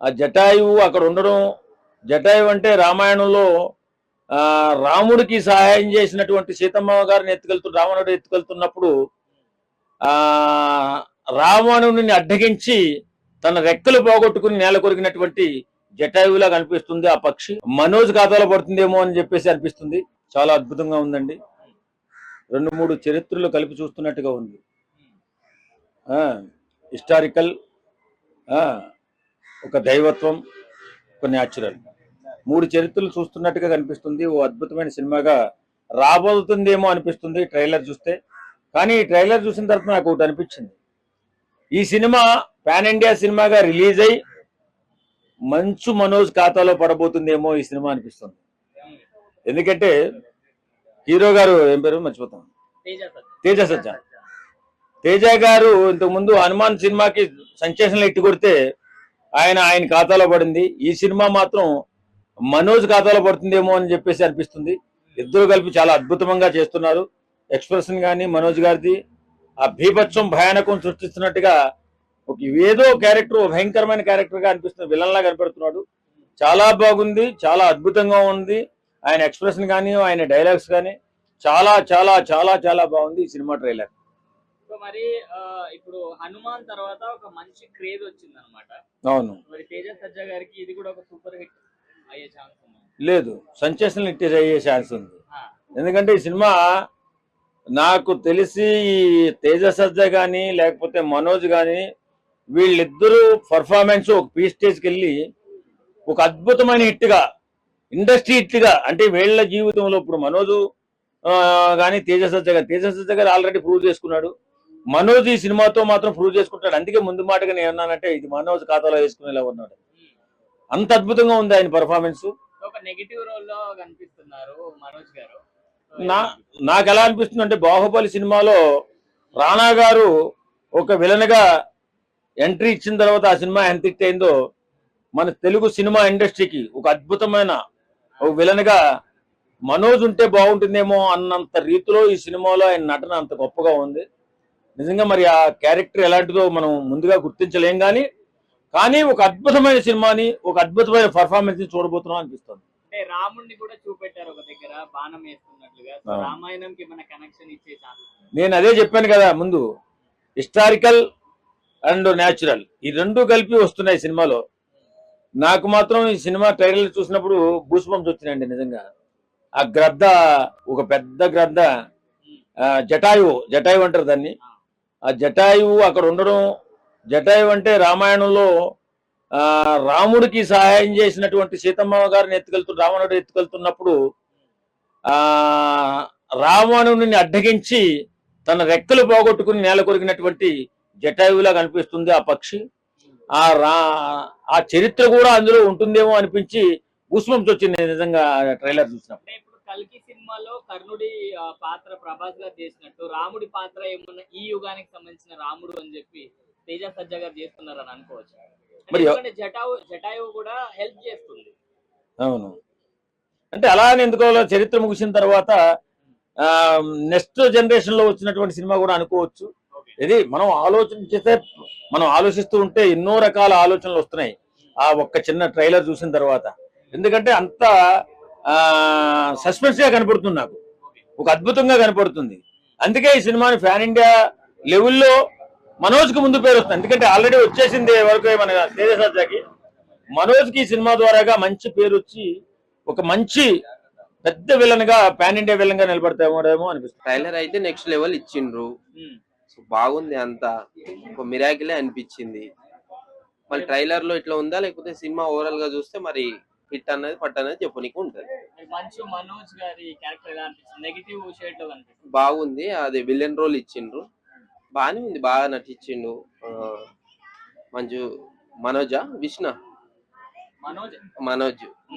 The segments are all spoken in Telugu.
ఆ జటాయువు అక్కడ ఉండడం, జటాయువు అంటే రామాయణంలో రాముడికి సహాయం చేసినటువంటి సీతమ్మ గారిని రావణుడు ఎత్తుకెళ్తున్నప్పుడు ఆ రావణుడిని అడ్డగించి తన రెక్కలు పోగొట్టుకుని నేల కొరిగినటువంటి జటాయువులా కనిపిస్తుంది ఆ పక్షి. మనోజ్ ఖాతాలో పడుతుందేమో అని చెప్పేసి అనిపిస్తుంది. చాలా అద్భుతంగా ఉందండి. 2-3 చరిత్రలు కలిపి చూస్తున్నట్టుగా ఉంది. హిస్టారికల్, ఒక దైవత్వం, ఒక న్యాచురల్, 3 చరిత్రలు చూస్తున్నట్టుగా కనిపిస్తుంది. ఓ అద్భుతమైన సినిమాగా రాబోతుందేమో అనిపిస్తుంది ట్రైలర్ చూస్తే. కానీ ఈ ట్రైలర్ చూసిన తర్వాత నాకు ఒకటి అనిపించింది, ఈ సినిమా పాన్ ఇండియా సినిమాగా రిలీజ్ అయ్యి మంచు మనోజ్ ఖాతాలో పడబోతుందేమో ఈ సినిమా అనిపిస్తుంది. ఎందుకంటే హీరో గారు ఏం పేరు మర్చిపోతాం, తేజ సజ్జా. తేజ గారు ఇంతకుముందు హనుమాన్ సినిమాకి సెన్సేషన్లు ఎట్టి కొడితే ఆయన ఖాతాలో పడింది. ఈ సినిమా మాత్రం మనోజ్ ఖాతాలో పడుతుందేమో అని చెప్పేసి అనిపిస్తుంది. ఇద్దరు కలిపి చాలా అద్భుతంగా చేస్తున్నారు. ఎక్స్ప్రెషన్ కానీ మనోజ్ గారిది ఆ భీభత్సం భయానకం సృష్టిస్తున్నట్టుగా ఒక ఏదో క్యారెక్టర్, భయంకరమైన క్యారెక్టర్ గా అనిపిస్తుంది. విలన్ లా కనపడుతున్నాడు. చాలా బాగుంది, చాలా అద్భుతంగా ఉంది. ఆయన ఎక్స్ప్రెషన్ కానీ ఆయన డైలాగ్స్ కానీ చాలా చాలా చాలా చాలా బాగుంది ఈ సినిమా ట్రైలర్. మరి ఇప్పుడు హనుమాన్ తర్వాత ఒక మంచి క్రేజ్ వచ్చింది అనమాట. అవును, మరి తేజ సజ్జా గారికి ఇది కూడా ఒక సూపర్ హిట్ అయ్యే ఛాన్స్ ఉంది? లేదు, సెన్సేషనల్ హిట్ అయ్యే ఛాన్స్ ఉంది. ఎందుకంటే ఈ సినిమా నాకు తెలిసి తేజ సజ్జా కానీ లేకపోతే మనోజ్ కానీ వీళ్ళిద్దరూ పర్ఫార్మెన్స్ ఒక పీ స్టేజ్కి వెళ్ళి ఒక అద్భుతమైన హిట్గా, ఇండస్ట్రీ హిట్గా, అంటే వీళ్ళ జీవితంలో ఇప్పుడు మనోజు కానీ తేజ సజ్జా గారు ఆల్రెడీ ప్రూవ్ చేసుకున్నాడు. మనోజ్ ఈ సినిమాతో మాత్రం ప్రూవ్ చేసుకుంటాడు. అందుకే ముందు మాటగా నేను అన్నానంటే ఇది మనోజ్ ఖాతాలో వేసుకునేలా ఉన్నాడు. అంత అద్భుతంగా ఉంది ఆయన పర్ఫార్మెన్స్. ఒక నెగటివ్ రోల్ లో కనిపిస్తున్నారు మనోజ్ గారు. నాకు ఎలా అనిపిస్తుంది అంటే బాహుబలి సినిమాలో రానా గారు ఒక విలన్ గా ఎంట్రీ ఇచ్చిన తర్వాత ఆ సినిమా ఎంత హిట్ అయిందో, మన తెలుగు సినిమా ఇండస్ట్రీకి ఒక అద్భుతమైన ఒక విలన్ గా మనోజ్ ఉంటే బాగుంటుందేమో అన్నంత రీతిలో ఈ సినిమాలో ఆయన నటన అంత గొప్పగా ఉంది. నిజంగా మరి ఆ క్యారెక్టర్ ఎలాంటిదో మనం ముందుగా గుర్తించలేం కానీ ఒక అద్భుతమైన సినిమాని, ఒక అద్భుతమైన పర్ఫార్మెన్స్ ని చూడబోతున్నాం అనిపిస్తుంది. అంటే రాముడిని కూడా చూపెట్టారు ఒక దగ్గర బాణం వేస్తున్నట్లుగా. రామాయణంకి మన కనెక్షన్ ఇచ్చే ఛాన్స్. నేను అదే చెప్పాను కదా ముందు, హిస్టారికల్ అండ్ న్యాచురల్ ఈ రెండు కలిపి వస్తున్నాయి సినిమాలో. నాకు మాత్రం ఈ సినిమా ట్రైలర్ చూసినప్పుడు గూస్ బంప్స్ వచ్చినాయండి నిజంగా. ఆ గ్రద్ద, ఒక పెద్ద గ్రద్ద, జటాయువు అంటారు దాన్ని. ఆ జటాయువు అక్కడ ఉండడం, జటాయువు అంటే రామాయణంలో రాముడికి సహాయం చేసినటువంటి సీతమ్మ గారిని రావణుడు ఎత్తుకెళ్తున్నప్పుడు రావణుడిని అడ్డగించి తన రెక్కలు పోగొట్టుకుని నేల కొరిగినటువంటి జటాయువులా కనిపిస్తుంది ఆ పక్షి. ఆ చరిత్ర కూడా అందులో ఉంటుందేమో అనిపించి గూస్బంప్స్ వచ్చింది నిజంగా ట్రైలర్ చూసినప్పుడు. ఇప్పుడు కల్కి సినిమాలో కర్ణుడి పాత్ర ప్రభాస్ గారు చేసినట్టు రాముడి పాత్ర ఏమన్నా ఈ యుగానికి సంబంధించిన రాముడు అని చెప్పి తేజ సజ్జా గారు చేస్తున్నారని అనుకోవచ్చు. జటాయువు కూడా హెల్ప్ చేస్తుంది. అవును, అంటే అలా అని ఎందుకో చరిత్ర ముగిసిన తర్వాత నెక్స్ట్ జనరేషన్ లో వచ్చినటువంటి సినిమా కూడా అనుకోవచ్చు. ఇది మనం ఆలోచిస్తూ ఉంటే ఎన్నో రకాల ఆలోచనలు వస్తున్నాయి ఆ ఒక్క చిన్న ట్రైలర్ చూసిన తర్వాత. ఎందుకంటే అంత సస్పెన్స్ గా కనపడుతుంది, నాకు ఒక అద్భుతంగా కనపడుతుంది. అందుకే ఈ సినిమాని ఫ్యాన్ ఇండియా లెవెల్లో మనోజ్ కి ముందు పేరు వస్తుంది. ఎందుకంటే ఆల్రెడీ వచ్చేసింది వరకు మన తేజ సజ్జాకి. మనోజ్ కి సినిమా ద్వారాగా మంచి పేరు వచ్చి ఒక మంచి పెద్ద విలన్ గా, పాన్ ఇండియా విలన్ గా నిలబడతామో అనిపిస్తుంది. ట్రైలర్ అయితే నెక్స్ట్ లెవెల్ ఇచ్చిండ్రు, బాగుంది, అంతా ఒక మిరాకిలే అనిపించింది. మరి ట్రైలర్ లో ఇట్లా ఉందా లేకపోతే సినిమా ఓవరాల్ గా చూస్తే మరి హిట్ అన్నది పట్టు అనేది చెప్పనీకి ఉంటది. మనోజ్ గారి క్యారెక్టర్ ఎలా అనిపిస్తుంది? నెగటివ్ షేడ్ లో కనిపిస్తుంది. బాగుంది, అది విలన్ రోల్ ఇచ్చిండ్రు, బాగానే ఉంది, బాగా నటించిండు. మనోజ్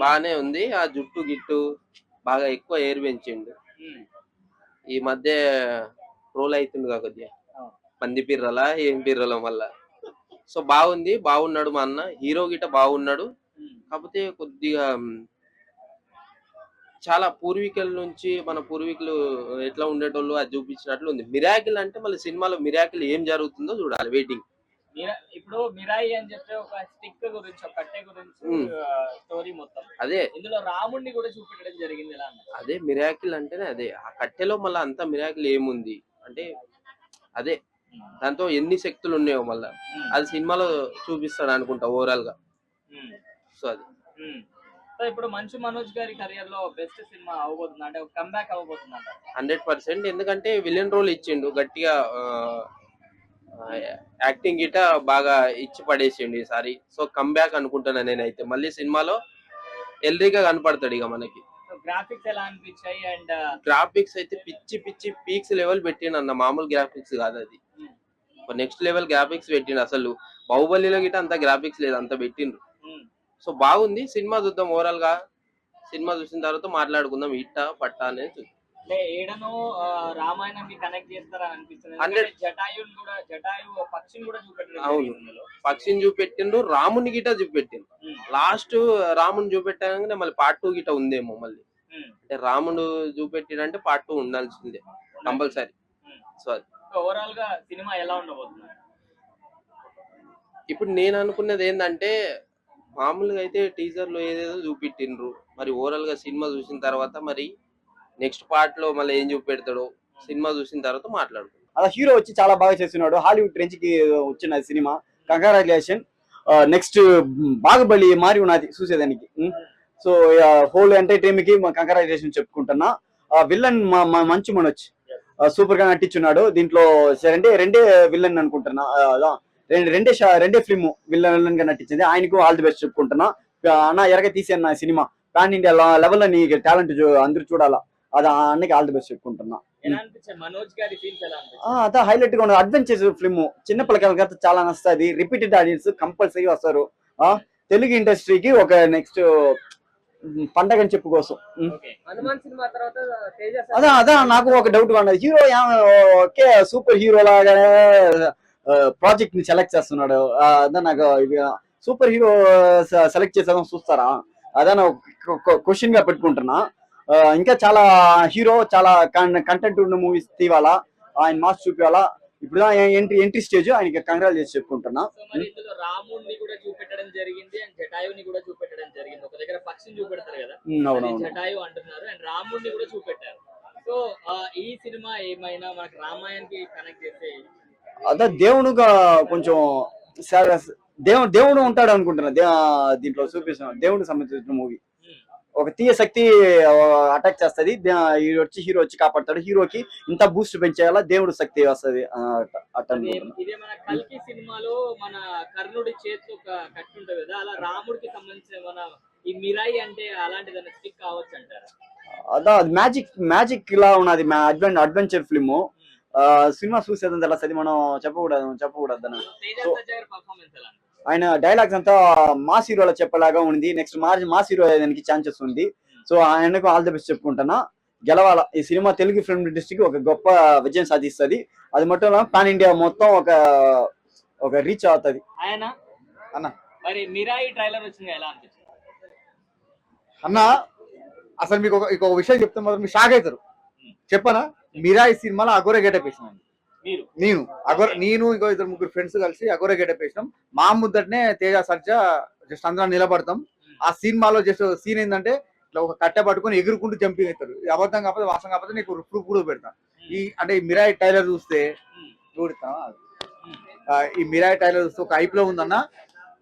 బాగానే ఉంది. ఆ జుట్టు గిట్టు బాగా ఎక్కువ ఎయిర్ పెంచిండు. ఈ మధ్య రోల్ అవుతుంది కొద్దిగా పంది పిర్రలా ఏం పిర్రలో మళ్ళా. సో బాగుంది, బాగున్నాడు మా అన్న. హీరో గిట్ట బాగున్నాడు. కాకపోతే కొద్దిగా చాలా పూర్వీకుల నుంచి మన పూర్వీకులు ఎట్లా ఉండేటోళ్ళు అది చూపించినట్లు ఉంది. మిరాకిల్ అంటే మళ్ళీ సినిమాలో మిరాకిల్ ఏం జరుగుతుందో చూడాలి, వెయిటింగ్. ఇప్పుడు మిరాయి అని చెప్పి ఒక స్టిక్ గురించి ఒక కట్టె గురించి స్టోరీ మొత్తం అదే ఇందులో రాముడిని కూడా చూపెట్టడం జరిగింది. ఎలా అన్నారు? అదే మిరాకిల్ అంటేనే అదే. ఆ కట్టెలో మళ్ళీ అంత మిరాకిల్ ఏముంది అంటే అదే, దాంతో ఎన్ని శక్తులు ఉన్నాయో మళ్ళా అది సినిమాలో చూపిస్తాడు అనుకుంటా ఓవరాల్ గా. సో అది సో ఇప్పుడు మంచు మనోజ్ గారి కెరియర్ లో బెస్ట్ సినిమా అవబోతుంది అంటే కమ్బ్యాక్ అవబోతుంది అంటారు. 100%. ఎందుకంటే విలన్ రోల్ ఇచ్చిండు గట్టిగా, యాక్టింగ్ గిట బాగా ఇచ్చి పడేసిండు ఈసారి. సో కమ్బ్యాక్ అనుకుంటున్నా నేనైతే. మళ్ళీ సినిమాలో ఎల్రీగా కనపడతాడు ఇక మనకి. గ్రాఫిక్స్ ఎలా అనిపించాయి? అండ్ గ్రాఫిక్స్ అయితే పిచ్చి పిచ్చి పీక్స్ లెవెల్ పెట్టిండు అన్న, మామూలు గ్రాఫిక్స్ కాదు అది. నెక్స్ట్ లెవెల్ గ్రాఫిక్స్ పెట్టిండు. అసలు బాహుబలిలో గిట అంత గ్రాఫిక్స్ లేదు, అంత పెట్టిండ్రు. సో బాగుంది సినిమా. చూద్దాం ఓవరాల్ గా. సినిమా చూసిన తర్వాత మాట్లాడుకుందాం ఇట్టా పట్టా అనేది. అంటే ఏడను రామాయణాన్ని కనెక్ట్ చేస్తారని అనిపిస్తుంది. జటాయు పక్షిని కూడా చూపెట్టారు. అవును, పక్షిని చూపెట్టిండ్రు, రాముని గిట చూపెట్టిండ్రు. లాస్ట్ రాముని చూపెట్టాక మళ్ళీ పార్ట్ 2 గిట ఉందేమో మళ్ళీ. అంటే రాముడు చూపెట్టినంటే పార్ట్ 2 ఉండాల్సిందే కంపల్సరీ. సో అది ఓవరాల్ గా సినిమా ఎలా ఉండబోతుంది? ఇప్పుడు నేను అనుకున్నది ఏంటంటే, మామూలుగా అయితే టీజర్ లో ఏదేదో చూపెట్టిండ్రు, మరి ఓవరాల్ గా సినిమా చూసిన తర్వాత మరి నెక్స్ట్ పార్ట్ లో మళ్ళీ ఏం చూపెడతాడో సినిమా చూసిన తర్వాత మాట్లాడుకుంటాం. అలా హీరో వచ్చి చాలా బాగా చేస్తున్నాడు. హాలీవుడ్ రేంజ్ కి వచ్చిన సినిమా. కంగ్రాచులేషన్. నెక్స్ట్ బాహుబలి మారి ఉన్నది చూసేదానికి. సో హోల్ ఎంటర్టైన్మెంట్ కి congratulation చెప్పుకుంటున్నా. Villain Manchu Manoj super గా నటించున్నాడు దీంట్లో. రెండే విల్లన్ అనుకుంటున్నా. రెండే ఫిల్మ్ విల్లన్ గా నటించింది. ఆయనకు ఆల్ ది బెస్ట్ చెప్పుకుంటున్నా. అన్న ఎరగ తీసాను నా సినిమా పాన్ ఇండియా లెవెల్ లో నీ టాలెంట్ అందరూ చూడాలా. అది అన్నకి ఆల్ ది బెస్ట్ చెప్పుకుంటున్నా. అదే హైలైట్ గా ఉన్నది. అడ్వెంచర్ ఫిల్మ్ చిన్న పిల్లలకి చాలా నచ్చుతుంది. రిపీటెడ్ ఆడియన్స్ కంపల్సరీ వస్తారు. తెలుగు ఇండస్ట్రీకి ఒక నెక్స్ట్ పండగ అని చెప్పుకోసం. అదే నాకు ఒక డౌట్ ఉన్నది. హీరో ఒకే సూపర్ హీరో లాగానే ప్రాజెక్ట్ ని సెలెక్ట్ చేస్తున్నాడు. అదే నాకు సూపర్ హీరో సెలెక్ట్ చేసేదాం చూస్తారా? అదే క్వశ్చన్ గా పెట్టుకుంటున్నా. ఇంకా చాలా హీరో చాలా కంటెంట్ ఉన్న మూవీస్ తీవాలా, ఆయన మాస్ చూపించాలా. ఇప్పుడు ఎంట్రీ స్టేజ్ ఆయనకి కంగ్రాల్ చేసి చెప్పుకుంటున్నా. రాముడిని కూడా చూపెట్టడం జరిగింది అండ్ జటాయుని కూడా చూపెట్టడం జరిగింది. ఒక దగ్గర పక్షిని చూపెడతారు కదా, జటాయు అంటున్నారు, అండ్ రాముడిని కూడా చూపెట్టారు. సో ఈ సినిమా ఏమైనా మనకి రామాయణానికి కనెక్ట్ చేస్తే అదే దేవుడుగా కొంచెం దేవుడు ఉంటాడు అనుకుంటున్నా. దీంట్లో చూపిస్తున్నాడు దేవుడికి సంబంధించిన మూవీ. ఒక తీయ శక్తి అటాక్ చేస్తుంది, హీరో వచ్చి కాపాడతాడు. హీరోకి ఇంత బూస్ట్ పెంచేయాలా, దేవుడు శక్తి వస్తుంది అట్లా. ఇదే మన కల్కి సినిమాలో మన కర్ణుడి చేతిలో కట్టి ఉంటుంది కదా, అలా రాముడికి సంబంధించిన మన ఈ మిరాయి అంటే అలాంటిదన్న స్టిక్ కావచ్చు అంటారు. అదా అది మ్యాజిక్ లా ఉన్నది. Adventure film. సినిమా చూసేది తెలుస్తుంది, మనం చెప్పకూడదు. ఆయన డైలాగ్స్ అంతా మాస్ హీరోలో చెప్పలాగా ఉంది. నెక్స్ట్ మాస్ హీరో దానికి ఛాన్సెస్ ఉంది. సో ఆయనకు ఆల్ ది బెస్ట్ చెప్పుకుంటున్నా. గెలవాల ఈ సినిమా. తెలుగు ఫిల్మ్ ఇండస్ట్రీకి ఒక గొప్ప విజయం సాధిస్తుంది. అది మొత్తం పాన్ ఇండియా మొత్తం ఒక రీచ్ అవుతుంది. అన్న మరి మిరాయి ట్రైలర్ వచ్చింది, ఎలా అనిపించింది అన్న? అసలు మీకు ఒక విషయం చెప్తే మాత్రం మీరు షాక్ అవుతారు. చెప్పనా? మిరాయి సినిమాలో అఘోర గెటప్ వేసినాను నేను ఇంకో 2-3 ఫ్రెండ్స్ కలిసి అఘోర గెటప్ వేసినాం. మా ముద్దటనే తేజ సర్జా జస్ట్ అందరం నిలబడతాం. ఆ సినిమాలో జస్ట్ సీన్ ఏంటంటే ఇట్లా ఒక కట్టె పట్టుకొని ఎగురుకుంటూ జంపింగ్ అవుతారు. అబద్ధం కాకపోతే వాసం కాకపోతే నీకు ప్రూఫ్ కూడా పెడతాను. ఈ మిరాయి టైలర్ చూస్తే చూడతాం. ఈ మిరాయి టైలర్ చూస్తే ఒక హైప్ లో ఉందన్న.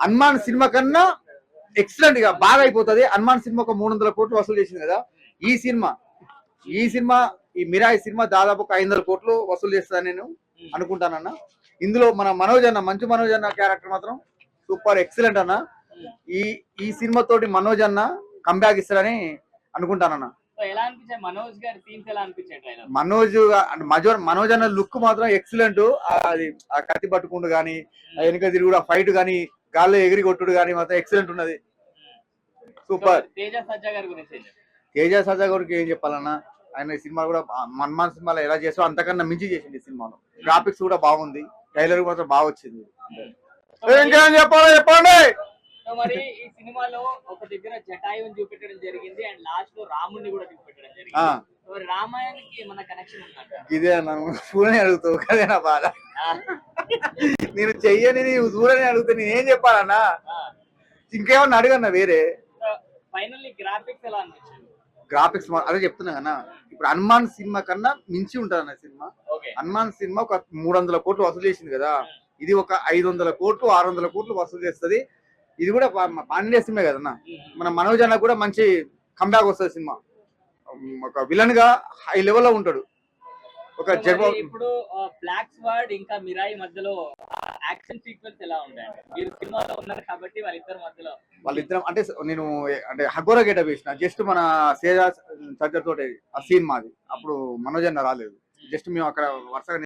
హనుమాన్ సినిమా కన్నా ఎక్సలెంట్ గా బాగా అయిపోతుంది. హనుమాన్ సినిమా ఒక 300 కోట్లు వసూలు చేసింది కదా. ఈ సినిమా ఈ మిరాయి సినిమా దాదాపు ఒక 500 కోట్లు వసూలు చేస్తుందని నేను అనుకుంటానన్న. ఇందులో మన మంచు మనోజ్ అన్న క్యారెక్టర్ మాత్రం సూపర్ ఎక్సలెంట్ అన్న. ఈ సినిమా తోటి మనోజ్ అన్న కంబ్యాక్ ఇస్తారని అనుకుంటానన్న. మనోజ్ అన్న లుక్ మాత్రం ఎక్సలెంట్. అది ఆ కత్తి పట్టుకుంటూ గానీ, వెనుక తిరుగుడు ఫైట్ గానీ, గాల్లో ఎగిరి కొట్టుడు గానీ మాత్రం ఎక్సలెంట్ ఉన్నది. సూపర్. తేజ సజ్జా గారికి ఏం చెప్పాలన్నా? ఆయన సినిమా కూడా హనుమాన్ సినిమాలో ఎలా చేస్తారో అంతకన్నా మించి చేసింది. ఈ సినిమాలో గ్రాఫిక్స్ కూడా బాగుంది, ట్రైలర్ మాత్రం బాగా వచ్చింది. చెప్పండి. మరి ఈ సినిమాలో ఒక దగ్గర జటాయుని చూపెట్టడం జరిగింది అండ్ లాస్ట్ లో రాముడిని కూడా చూపెట్టడం జరిగింది. మరి రామాయణానికి ఏమన్నా కనెక్షన్ ఉందంట? ఇదే నన్ను చూడని అడుగుతావు కదే నా బాధ. నేను చెయ్యని నీవు చూడని అడుగుతా నేను ఏం చెప్పాలన్నా? ఇంకేమన్నా అడగన్నా వేరే? ఫైనల్లీ గ్రాఫిక్స్ ఎలా అనిపించింది? గ్రాఫిక్స్ అదే చెప్తున్నా కన్నా, ఇప్పుడు హనుమాన్ సినిమా కన్నా మించి ఉంటుంది అన్న సినిమా. ఓకే. హనుమాన్ సినిమా ఒక 300 కోట్లు వసూలు చేసింది కదా, ఇది ఒక 500 కోట్లు 600 కోట్లు వసూలు చేస్తుంది. ఇది కూడా పాండ్య సినిమా కదన్నా. మన మనోజ్ అన్న కూడా మంచి కంబ్యాక్ వస్తుంది సినిమా. ఒక విలన్ గా హై లెవెల్ లో ఉంటాడు. ఒక మరి ఇప్పుడు బ్లాక్ స్వార్డ్ ఇంకా మిరాయి మధ్యలో యాక్షన్ సీక్వెన్స్ ఎలా ఉంటాయండి? మీరు సినిమాలో ఉన్నారు కాబట్టి వాళ్ళిద్దరి మధ్యలో. వాళ్ళిద్దరం అంటే నేను అంటే హగోరా గెటప్ వేసిన జస్ట్ మన సేజా సర్జర్ తోటి ఆ సీన్ మాది. అప్పుడు మనోజ్ అన్న రాలేదు, జస్ట్ మేము అక్కడ వరుసగా